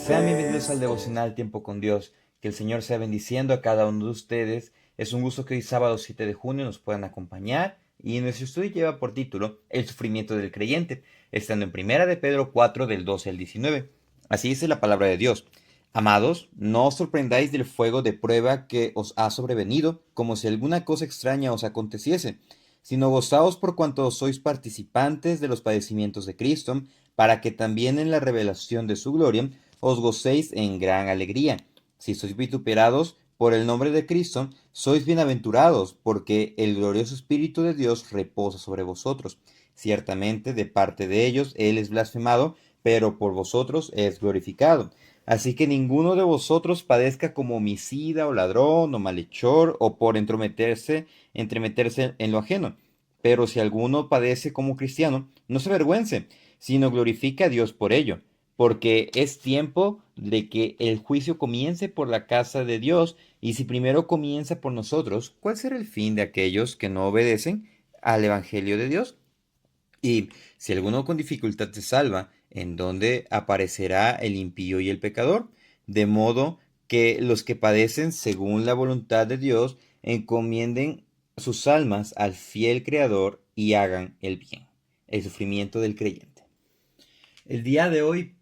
Sean bienvenidos al devocional Tiempo con Dios. Que el Señor sea bendiciendo a cada uno de ustedes. Es un gusto que hoy sábado 7 de junio nos puedan acompañar. Y nuestro estudio lleva por título El sufrimiento del creyente, estando en Primera de Pedro 4 del 12 al 19. Así dice la palabra de Dios. Amados, no os sorprendáis del fuego de prueba que os ha sobrevenido, como si alguna cosa extraña os aconteciese, sino gozaos por cuanto sois participantes de los padecimientos de Cristo, para que también en la revelación de su gloria os gocéis en gran alegría. Si sois vituperados por el nombre de Cristo, sois bienaventurados, porque el glorioso Espíritu de Dios reposa sobre vosotros. Ciertamente, de parte de ellos, Él es blasfemado, pero por vosotros es glorificado. Así que ninguno de vosotros padezca como homicida o ladrón o malhechor o por entremeterse en lo ajeno. Pero si alguno padece como cristiano, no se avergüence, sino glorifique a Dios por ello, porque es tiempo de que el juicio comience por la casa de Dios, y si primero comienza por nosotros, ¿cuál será el fin de aquellos que no obedecen al Evangelio de Dios? Y si alguno con dificultad se salva, ¿en dónde aparecerá el impío y el pecador? De modo que los que padecen según la voluntad de Dios encomienden sus almas al fiel Creador y hagan el bien. El sufrimiento del creyente. El día de hoy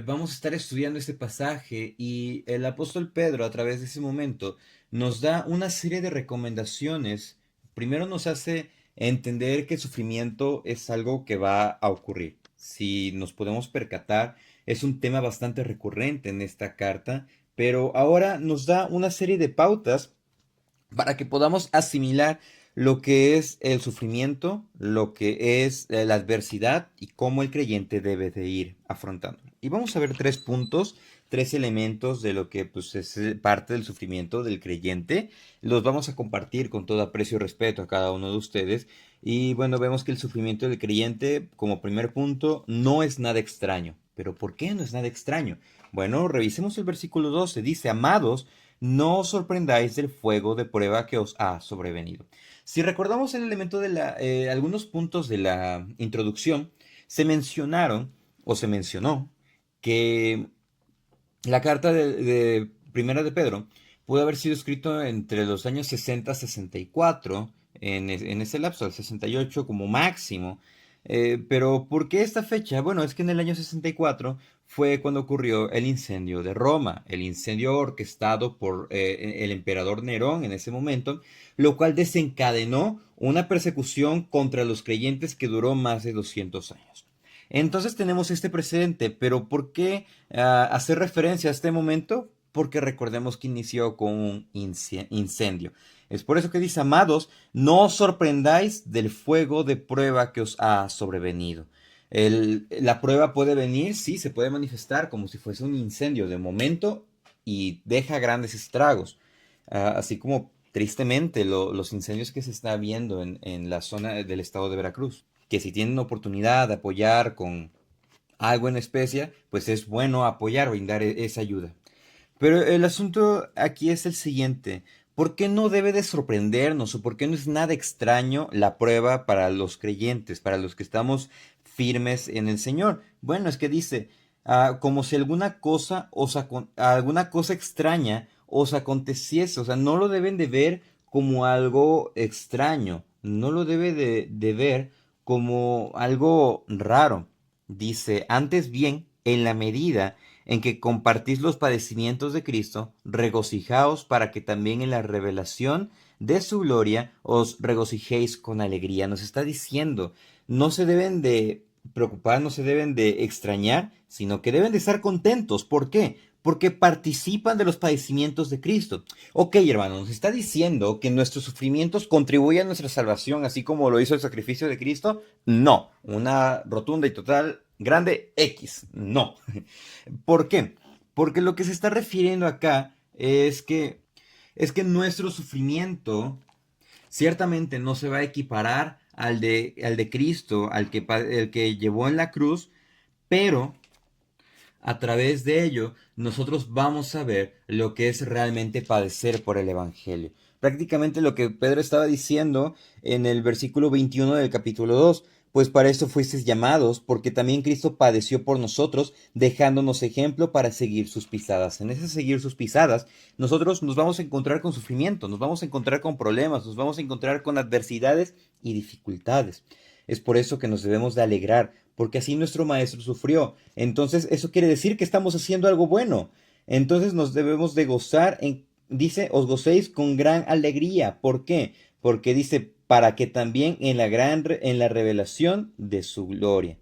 vamos a estar estudiando este pasaje y el apóstol Pedro a través de ese momento nos da una serie de recomendaciones. Primero nos hace entender que el sufrimiento es algo que va a ocurrir. Si nos podemos percatar, es un tema bastante recurrente en esta carta, pero ahora nos da una serie de pautas para que podamos asimilar lo que es el sufrimiento, lo que es la adversidad y cómo el creyente debe de ir afrontando. Y vamos a ver tres puntos, tres elementos de lo que pues, es parte del sufrimiento del creyente. Los vamos a compartir con todo aprecio y respeto a cada uno de ustedes. Y bueno, vemos que el sufrimiento del creyente, como primer punto, no es nada extraño. ¿Pero por qué no es nada extraño? Bueno, revisemos el versículo 12. Dice, amados, no os sorprendáis del fuego de prueba que os ha sobrevenido. Si recordamos el elemento de algunos puntos de la introducción, se mencionaron o se mencionó que la carta de Primera de Pedro pudo haber sido escrito entre los años 60 y 64, en ese lapso, el 68 como máximo. Pero ¿por qué esta fecha? Bueno, es que en el año 64 fue cuando ocurrió el incendio de Roma, el incendio orquestado por el emperador Nerón en ese momento, lo cual desencadenó una persecución contra los creyentes que duró más de 200 años. Entonces tenemos este precedente, pero ¿por qué hacer referencia a este momento? Porque recordemos que inició con un incendio. Es por eso que dice, amados, no os sorprendáis del fuego de prueba que os ha sobrevenido. La prueba puede venir, sí, se puede manifestar como si fuese un incendio de momento y deja grandes estragos. Así como tristemente los incendios que se está viendo en la zona del estado de Veracruz, que si tienen oportunidad de apoyar con algo en especie, pues es bueno apoyar, brindar esa ayuda. Pero el asunto aquí es el siguiente. ¿Por qué no debe de sorprendernos o por qué no es nada extraño la prueba para los creyentes, para los que estamos firmes en el Señor? Bueno, es que dice, como si alguna cosa extraña os aconteciese, o sea, no lo deben de ver como algo extraño, no lo debe de ver como algo raro. Dice, antes bien, en la medida en que compartís los padecimientos de Cristo, regocijaos para que también en la revelación de su gloria os regocijéis con alegría. Nos está diciendo, no se deben de preocupar, no se deben de extrañar, sino que deben de estar contentos. ¿Por qué? Porque participan de los padecimientos de Cristo. Ok, hermano, nos está diciendo que nuestros sufrimientos contribuyen a nuestra salvación, así como lo hizo el sacrificio de Cristo. No, una rotunda y total grande X. No. ¿Por qué? Porque lo que se está refiriendo acá es que nuestro sufrimiento ciertamente no se va a equiparar al de Cristo, el que llevó en la cruz, pero a través de ello nosotros vamos a ver lo que es realmente padecer por el Evangelio. Prácticamente lo que Pedro estaba diciendo en el versículo 21 del capítulo 2. pues para esto fuisteis llamados, porque también Cristo padeció por nosotros, dejándonos ejemplo para seguir sus pisadas. En ese seguir sus pisadas, nosotros nos vamos a encontrar con sufrimiento, nos vamos a encontrar con problemas, nos vamos a encontrar con adversidades y dificultades. Es por eso que nos debemos de alegrar, porque así nuestro Maestro sufrió. Entonces, eso quiere decir que estamos haciendo algo bueno. Entonces nos debemos de gozar dice, os gocéis con gran alegría. ¿Por qué? Porque dice, para que también en la revelación de su gloria,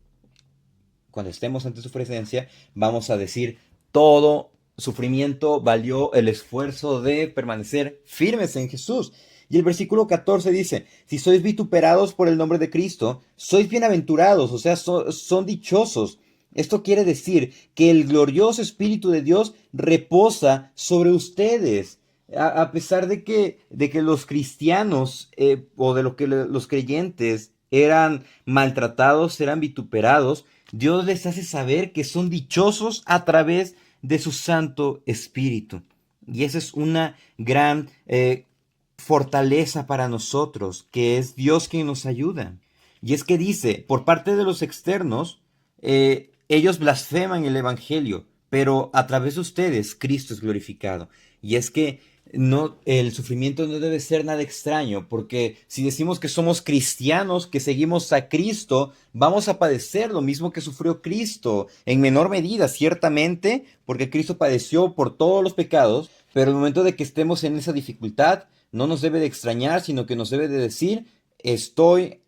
cuando estemos ante su presencia, vamos a decir, todo sufrimiento valió el esfuerzo de permanecer firmes en Jesús. Y el versículo 14 dice, si sois vituperados por el nombre de Cristo, sois bienaventurados, o sea, son dichosos. Esto quiere decir que el glorioso Espíritu de Dios reposa sobre ustedes. A pesar de que los cristianos o de lo que los creyentes eran maltratados, eran vituperados, Dios les hace saber que son dichosos a través de su Santo Espíritu. Y esa es una gran fortaleza para nosotros, que es Dios quien nos ayuda. Y es que dice, por parte de los externos, ellos blasfeman el Evangelio, pero a través de ustedes Cristo es glorificado. Y es que no, el sufrimiento no debe ser nada extraño, porque si decimos que somos cristianos, que seguimos a Cristo, vamos a padecer lo mismo que sufrió Cristo, en menor medida, ciertamente, porque Cristo padeció por todos los pecados, pero en el momento de que estemos en esa dificultad, no nos debe de extrañar, sino que nos debe de decir, estoy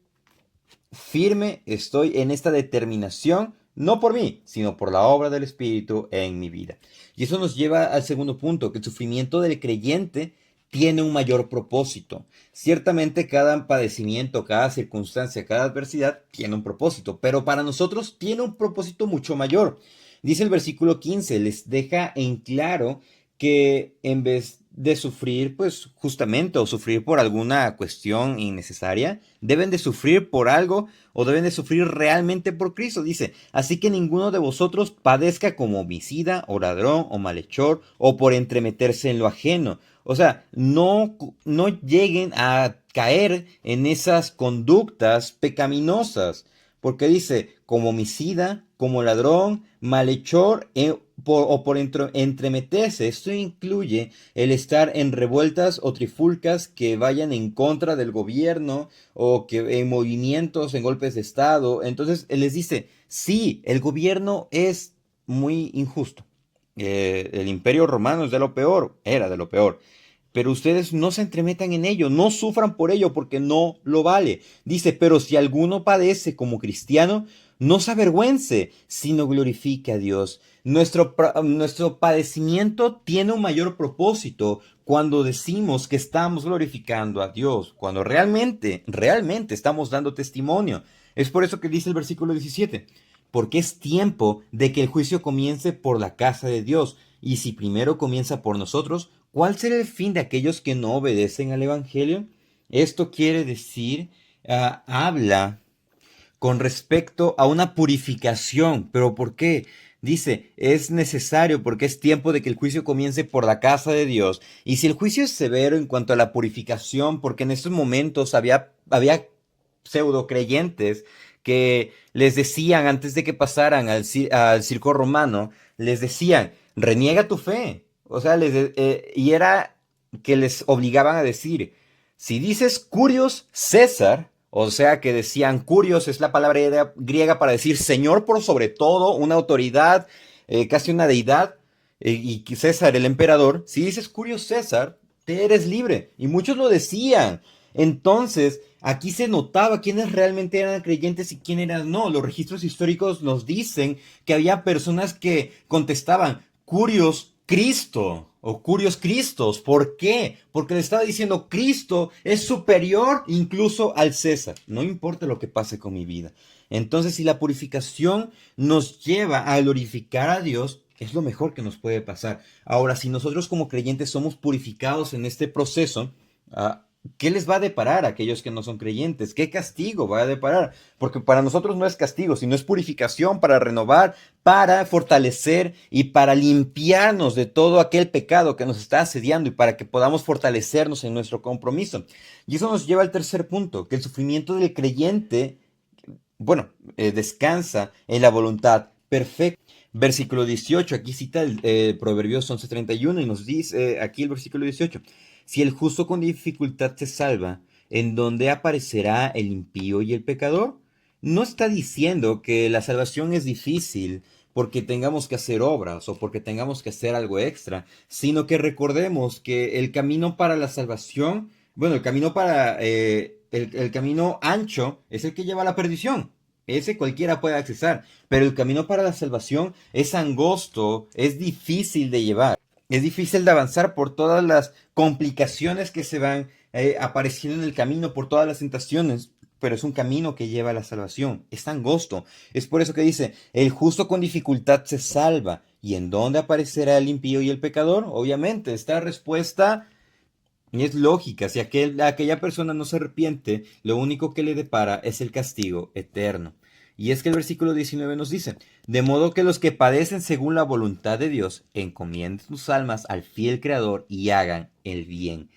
firme, estoy en esta determinación, no por mí, sino por la obra del Espíritu en mi vida. Y eso nos lleva al segundo punto, que el sufrimiento del creyente tiene un mayor propósito. Ciertamente cada padecimiento, cada circunstancia, cada adversidad tiene un propósito, pero para nosotros tiene un propósito mucho mayor. Dice el versículo 15, les deja en claro que en vez de sufrir, pues justamente, o sufrir por alguna cuestión innecesaria, deben de sufrir por algo o deben de sufrir realmente por Cristo. Dice, así que ninguno de vosotros padezca como homicida o ladrón o malhechor o por entremeterse en lo ajeno. O sea, no lleguen a caer en esas conductas pecaminosas. Porque dice, como homicida, como ladrón, malhechor o por entremeterse. Esto incluye el estar en revueltas o trifulcas que vayan en contra del gobierno o que en movimientos, en golpes de Estado. Entonces, él les dice, sí, el gobierno es muy injusto. El imperio romano es de lo peor, era de lo peor. Pero ustedes no se entremetan en ello, no sufran por ello porque no lo vale. Dice, pero si alguno padece como cristiano, no se avergüence, sino glorifique a Dios. Nuestro padecimiento tiene un mayor propósito cuando decimos que estamos glorificando a Dios, cuando realmente estamos dando testimonio. Es por eso que dice el versículo 17, porque es tiempo de que el juicio comience por la casa de Dios, y si primero comienza por nosotros, ¿cuál será el fin de aquellos que no obedecen al Evangelio? Esto quiere decir, habla con respecto a una purificación. ¿Pero por qué? Dice, es necesario porque es tiempo de que el juicio comience por la casa de Dios. Y si el juicio es severo en cuanto a la purificación, porque en estos momentos había pseudo creyentes que les decían antes de que pasaran al circo romano, les decían, reniega tu fe. O sea, y era que les obligaban a decir, si dices curios César, o sea que decían curios es la palabra griega para decir señor por sobre todo, una autoridad, casi una deidad, y César el emperador, si dices curios César, te eres libre. Y muchos lo decían. Entonces, aquí se notaba quiénes realmente eran creyentes y quiénes eran no. Los registros históricos nos dicen que había personas que contestaban, Curios Cristo o Curios Cristos. ¿Por qué? Porque le estaba diciendo, Cristo es superior incluso al César. No importa lo que pase con mi vida. Entonces, si la purificación nos lleva a glorificar a Dios, es lo mejor que nos puede pasar. Ahora, si nosotros como creyentes somos purificados en este proceso, ¿qué les va a deparar a aquellos que no son creyentes? ¿Qué castigo va a deparar? Porque para nosotros no es castigo, sino es purificación para renovar, para fortalecer y para limpiarnos de todo aquel pecado que nos está asediando y para que podamos fortalecernos en nuestro compromiso. Y eso nos lleva al tercer punto, que el sufrimiento del creyente descansa en la voluntad perfecta. Versículo 18, aquí cita el Proverbios 11:31 y nos dice aquí el versículo 18, si el justo con dificultad se salva, ¿en dónde aparecerá el impío y el pecador? No está diciendo que la salvación es difícil porque tengamos que hacer obras o porque tengamos que hacer algo extra, sino que recordemos que el camino para la salvación, el camino para el camino ancho es el que lleva a la perdición. Ese cualquiera puede accesar, pero el camino para la salvación es angosto, es difícil de llevar, es difícil de avanzar por todas las complicaciones que se van apareciendo en el camino, por todas las tentaciones, pero es un camino que lleva a la salvación, es angosto. Es por eso que dice, el justo con dificultad se salva. ¿Y en dónde aparecerá el impío y el pecador? Obviamente, esta respuesta es lógica. Si aquella persona no se arrepiente, lo único que le depara es el castigo eterno. Y es que el versículo 19 nos dice, de modo que los que padecen según la voluntad de Dios, encomienden sus almas al fiel Creador y hagan el bien.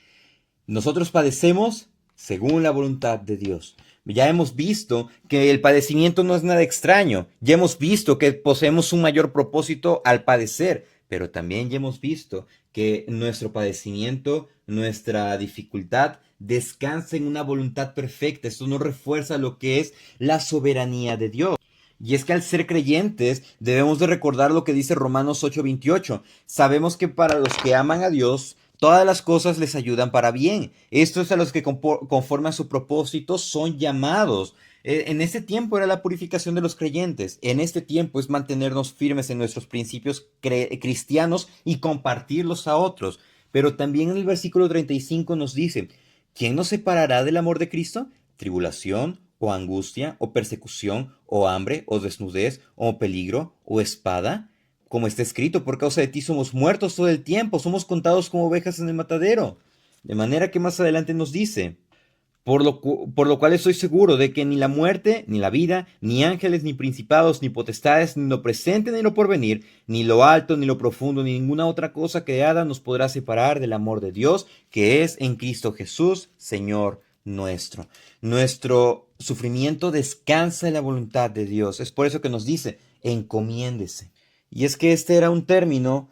Nosotros padecemos según la voluntad de Dios. Ya hemos visto que el padecimiento no es nada extraño. Ya hemos visto que poseemos un mayor propósito al padecer, pero también ya hemos visto que nuestro padecimiento, nuestra dificultad, descansa en una voluntad perfecta. Esto nos refuerza lo que es la soberanía de Dios. Y es que al ser creyentes debemos de recordar lo que dice Romanos 8:28. Sabemos que para los que aman a Dios, todas las cosas les ayudan para bien. Estos a los que conforme a su propósito son llamados. En ese tiempo era la purificación de los creyentes. En este tiempo es mantenernos firmes en nuestros principios cristianos y compartirlos a otros. Pero también en el versículo 35 nos dice, ¿quién nos separará del amor de Cristo? ¿Tribulación, o angustia, o persecución, o hambre, o desnudez, o peligro, o espada? Como está escrito, por causa de ti somos muertos todo el tiempo, somos contados como ovejas en el matadero. De manera que más adelante nos dice, por lo cual estoy seguro de que ni la muerte, ni la vida, ni ángeles, ni principados, ni potestades, ni lo presente, ni lo porvenir, ni lo alto, ni lo profundo, ni ninguna otra cosa creada nos podrá separar del amor de Dios, que es en Cristo Jesús, Señor nuestro. Nuestro sufrimiento descansa en la voluntad de Dios. Es por eso que nos dice, encomiéndese. Y es que este era un término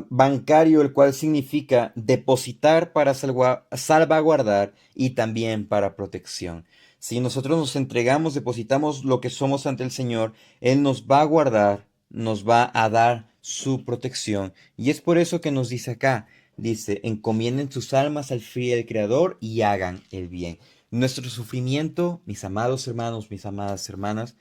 bancario, el cual significa depositar para salvaguardar y también para protección. Si nosotros nos entregamos, depositamos lo que somos ante el Señor, Él nos va a guardar, nos va a dar su protección. Y es por eso que nos dice acá, dice, encomienden sus almas al fiel Creador y hagan el bien. Nuestro sufrimiento, mis amados hermanos, mis amadas hermanas,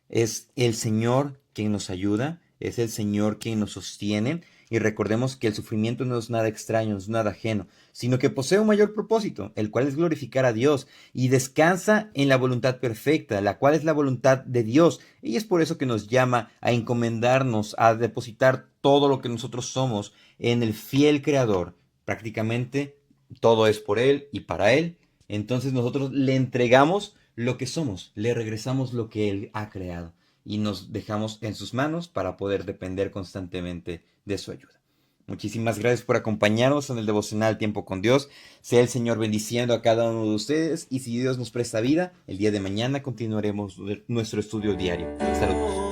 es el Señor quien nos ayuda, es el Señor quien nos sostiene. Y recordemos que el sufrimiento no es nada extraño, no es nada ajeno, sino que posee un mayor propósito, el cual es glorificar a Dios y descansa en la voluntad perfecta, la cual es la voluntad de Dios. Y es por eso que nos llama a encomendarnos, a depositar todo lo que nosotros somos en el fiel Creador. Prácticamente todo es por Él y para Él. Entonces nosotros le entregamos lo que somos, le regresamos lo que Él ha creado y nos dejamos en sus manos para poder depender constantemente de su ayuda. Muchísimas gracias por acompañarnos en el devocional Tiempo con Dios. Sea el Señor bendiciendo a cada uno de ustedes y si Dios nos presta vida, el día de mañana continuaremos nuestro estudio diario. Saludos.